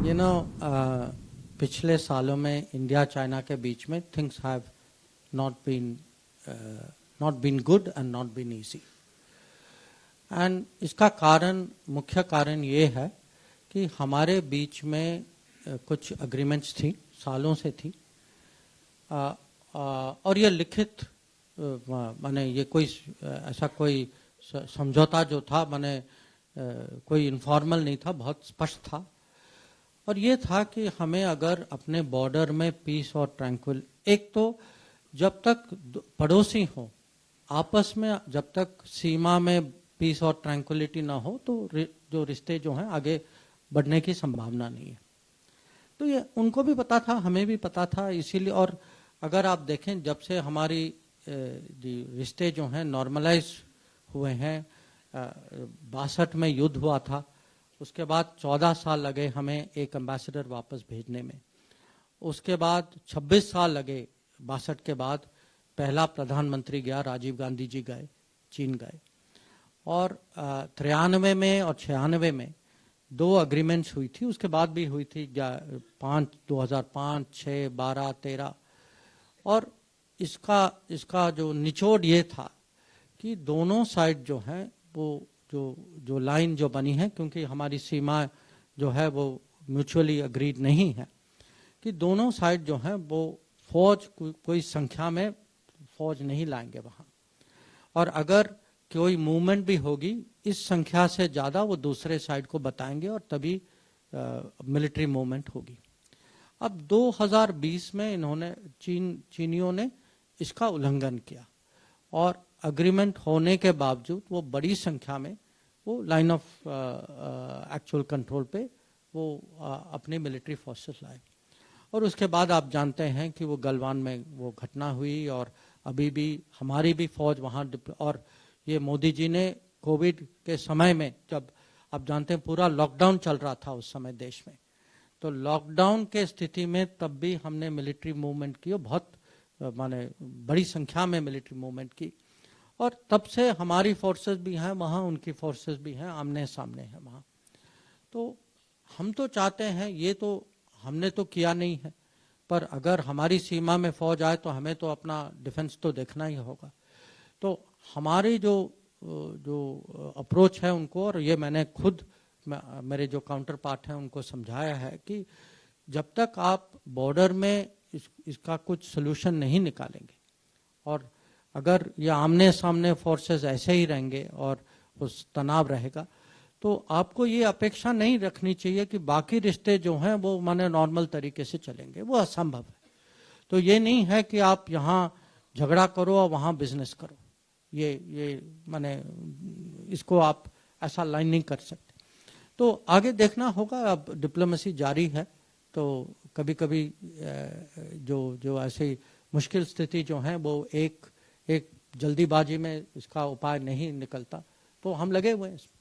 You know, पिछले सालों में इंडिया चाइना के बीच में things have not been good and not been easy. And इसका कारण, मुख्य कारण ये है कि हमारे बीच में कुछ agreements थी, सालों से थी, और ये लिखित माने ये कोई ऐसा कोई समझौता जो था माने कोई इनफॉर्मल नहीं था, बहुत स्पष्ट था। और ये था कि हमें अगर अपने बॉर्डर में पीस और ट्रैंक्विल, एक तो जब तक पड़ोसी हो आपस में, जब तक सीमा में पीस और ट्रैंक्विलिटी ना हो तो जो रिश्ते जो हैं आगे बढ़ने की संभावना नहीं है। तो ये उनको भी पता था, हमें भी पता था, इसीलिए। और अगर आप देखें जब से हमारी रिश्ते जो हैं नॉर्मलाइज हुए हैं, 62 में युद्ध हुआ था, उसके बाद 14 साल लगे हमें एक एम्बेसडर वापस भेजने में, उसके बाद 26 साल लगे 62 के बाद पहला प्रधानमंत्री गया, राजीव गांधी जी गए, चीन गए, और 93 में और 96 में 2 अग्रीमेंट्स हुई थी, उसके बाद भी हुई थी 2005, 6, 12, 13। और इसका जो निचोड़ ये था कि दोनों साइड जो हैं वो जो लाइन जो बनी है, क्योंकि हमारी सीमा जो है वो म्यूचुअली अग्रीड नहीं है, कि दोनों साइड जो हैं वो फौज कोई संख्या में फौज नहीं लाएंगे वहाँ, और अगर कोई मूवमेंट भी होगी इस संख्या से ज़्यादा वो दूसरे साइड को बताएंगे और तभी मिलिट्री मूवमेंट होगी। अब 2020 में इन्होंने चीनियों ने इसका उल्लंघन किया और अग्रीमेंट होने के बावजूद वो बड़ी संख्या में वो लाइन ऑफ एक्चुअल कंट्रोल पे वो अपनी मिलिट्री फोर्सेस लाए। और उसके बाद आप जानते हैं कि वो गलवान में वो घटना हुई, और अभी भी हमारी भी फौज वहाँ, और ये मोदी जी ने कोविड के समय में, जब आप जानते हैं पूरा लॉकडाउन चल रहा था उस समय देश में, तो लॉकडाउन के स्थिति में तब भी हमने मिलिट्री मूवमेंट की, बहुत माने बड़ी संख्या में मिलिट्री मूवमेंट की, और तब से हमारी फोर्सेस भी हैं वहाँ, उनकी फोर्सेस भी हैं, आमने सामने हैं वहाँ। तो हम तो चाहते हैं, ये तो हमने तो किया नहीं है, पर अगर हमारी सीमा में फौज आए तो हमें तो अपना डिफेंस तो देखना ही होगा। तो हमारी जो अप्रोच है उनको, और ये मैंने खुद मेरे जो काउंटर पार्ट हैं उनको समझाया है कि जब तक आप बॉर्डर में इसका कुछ सोल्यूशन नहीं निकालेंगे, और अगर ये आमने सामने फोर्सेस ऐसे ही रहेंगे और उस तनाव रहेगा, तो आपको ये अपेक्षा नहीं रखनी चाहिए कि बाकी रिश्ते जो हैं वो माने नॉर्मल तरीके से चलेंगे, वो असंभव है। तो ये नहीं है कि आप यहाँ झगड़ा करो और वहाँ बिजनेस करो, ये माने इसको आप ऐसा लाइन नहीं कर सकते। तो आगे देखना होगा, अब डिप्लोमेसी जारी है, तो कभी कभी जो ऐसी मुश्किल स्थिति जो है वो एक जल्दीबाजी में इसका उपाय नहीं निकलता, तो हम लगे हुए हैं इसमें।